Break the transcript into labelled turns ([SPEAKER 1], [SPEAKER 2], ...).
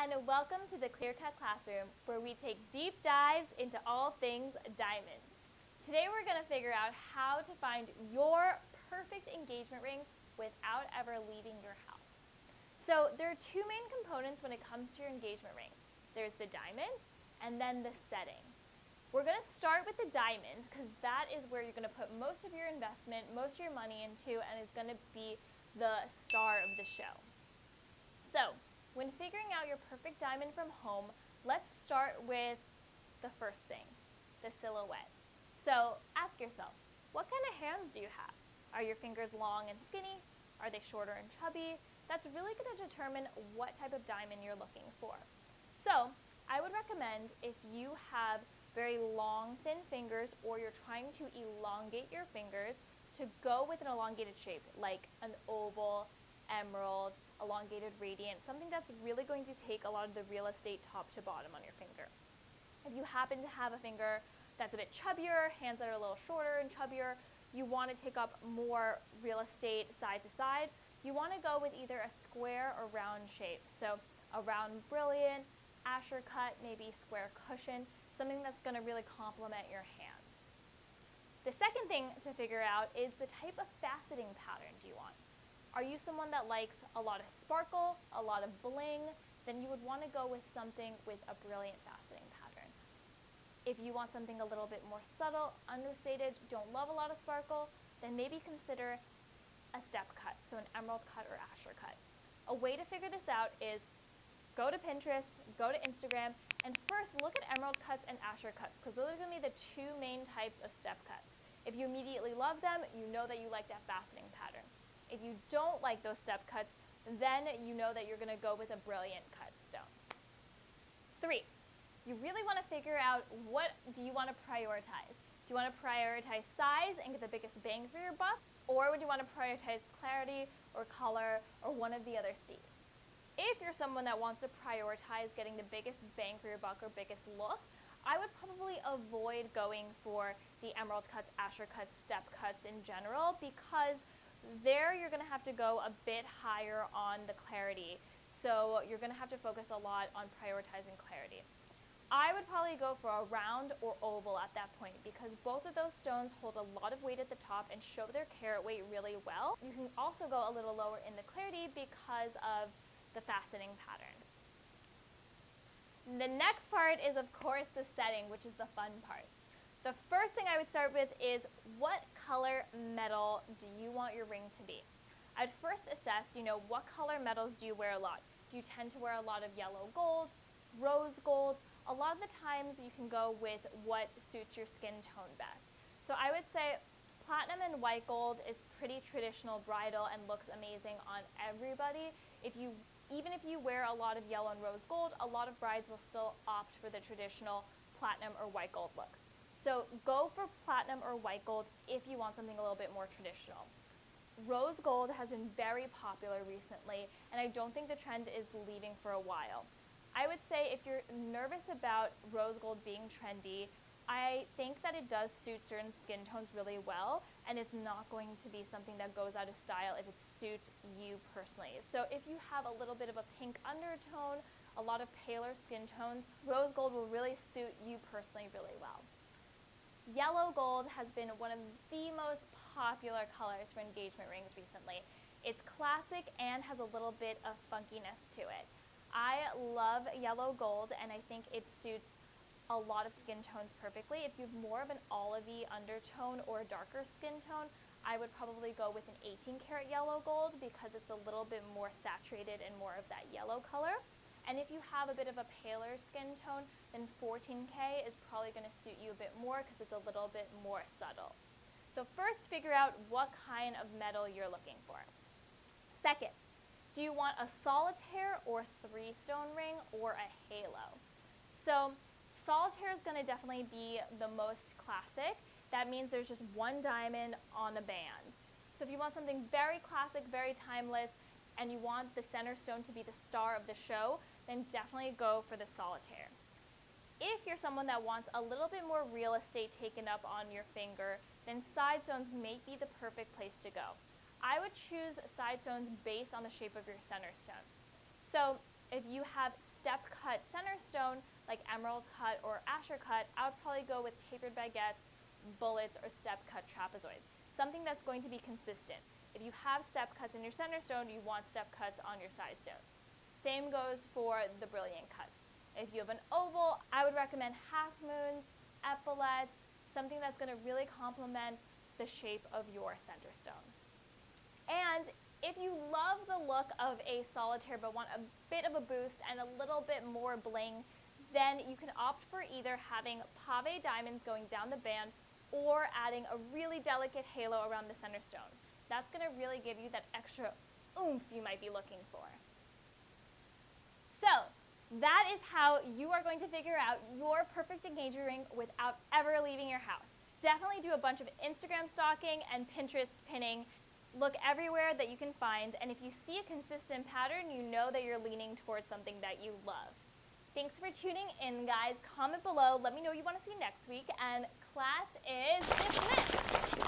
[SPEAKER 1] everyone, welcome to the Clear Cut Classroom, where we take deep dives into all things diamonds. Today we're going to figure out how to find your perfect engagement ring without ever leaving your house. So there are two main components when it comes to your engagement ring. There's the diamond and then the setting. We're going to start with the diamond because that is where you're going to put most of your investment, most of your money into, and is going to be the star of the show. So, when figuring out your perfect diamond from home, let's start with the first thing, the silhouette. So ask yourself, what kind of hands do you have? Are your fingers long and skinny? Are they shorter and chubby? That's really going to determine what type of diamond you're looking for. So I would recommend if you have very long, thin fingers or you're trying to elongate your fingers, to go with an elongated shape like an oval, emerald, elongated radiant, something that's really going to take a lot of the real estate top to bottom on your finger. If you happen to have a finger that's a bit chubbier, hands that are a little shorter and chubbier, you want to take up more real estate side to side, you want to go with either a square or round shape. So a round brilliant, Asher cut, maybe square cushion, something that's going to really complement your hands. The second thing to figure out is the type of faceting pattern do you want. Are you someone that likes a lot of sparkle, a lot of bling? Then you would want to go with something with a brilliant faceting pattern. If you want something a little bit more subtle, understated, don't love a lot of sparkle, then maybe consider a step cut, so an emerald cut or Asher cut. A way to figure this out is go to Pinterest, go to Instagram, and first look at emerald cuts and Asher cuts, because those are going to be the two main types of step cuts. If you immediately love them, you know that you like that faceting pattern. If you don't like those step cuts, then you know that you're going to go with a brilliant cut stone. 3, you really want to figure out what do you want to prioritize. Do you want to prioritize size and get the biggest bang for your buck? Or would you want to prioritize clarity or color or one of the other C's? If you're someone that wants to prioritize getting the biggest bang for your buck or biggest look, I would probably avoid going for the emerald cuts, Asher cuts, step cuts in general, because there you're going to have to go a bit higher on the clarity. So you're going to have to focus a lot on prioritizing clarity. I would probably go for a round or oval at that point, because both of those stones hold a lot of weight at the top and show their carat weight really well. You can also go a little lower in the clarity because of the faceting pattern. The next part is, of course, the setting, which is the fun part. The first thing I would start with is, what color metal do you want your ring to be? I'd first assess, what color metals do you wear a lot? Do you tend to wear a lot of yellow gold, rose gold? A lot of the times you can go with what suits your skin tone best. So I would say platinum and white gold is pretty traditional bridal and looks amazing on everybody. Even if you wear a lot of yellow and rose gold, a lot of brides will still opt for the traditional platinum or white gold look. So go for platinum or white gold if you want something a little bit more traditional. Rose gold has been very popular recently, and I don't think the trend is leaving for a while. I would say if you're nervous about rose gold being trendy, I think that it does suit certain skin tones really well, and it's not going to be something that goes out of style if it suits you personally. So if you have a little bit of a pink undertone, a lot of paler skin tones, rose gold will really suit you personally really well. Yellow gold has been one of the most popular colors for engagement rings recently. It's classic and has a little bit of funkiness to it. I love yellow gold, and I think it suits a lot of skin tones perfectly. If you have more of an olivey undertone or a darker skin tone, I would probably go with an 18 karat yellow gold, because it's a little bit more saturated and more of that yellow color. And if you have a bit of a paler skin tone, then 14K is probably going to suit you a bit more because it's a little bit more subtle. So first, figure out what kind of metal you're looking for. Second, do you want a solitaire or 3-stone ring or a halo? So solitaire is going to definitely be the most classic. That means there's just one diamond on a band. So if you want something very classic, very timeless, and you want the center stone to be the star of the show, then definitely go for the solitaire. If you're someone that wants a little bit more real estate taken up on your finger, then side stones may be the perfect place to go. I would choose side stones based on the shape of your center stone. So if you have step cut center stone, like emerald cut or asher cut, I would probably go with tapered baguettes, bullets, or step cut trapezoids. Something that's going to be consistent. If you have step cuts in your center stone, you want step cuts on your side stones. Same goes for the brilliant cuts. If you have an oval, I would recommend half moons, epaulets, something that's going to really complement the shape of your center stone. And if you love the look of a solitaire but want a bit of a boost and a little bit more bling, then you can opt for either having pave diamonds going down the band or adding a really delicate halo around the center stone. That's going to really give you that extra oomph you might be looking for. So that is how you are going to figure out your perfect engagement ring without ever leaving your house. Definitely do a bunch of Instagram stalking and Pinterest pinning. Look everywhere that you can find, and if you see a consistent pattern, you know that you're leaning towards something that you love. Thanks for tuning in, guys. Comment below. Let me know what you want to see next week, and class is dismissed.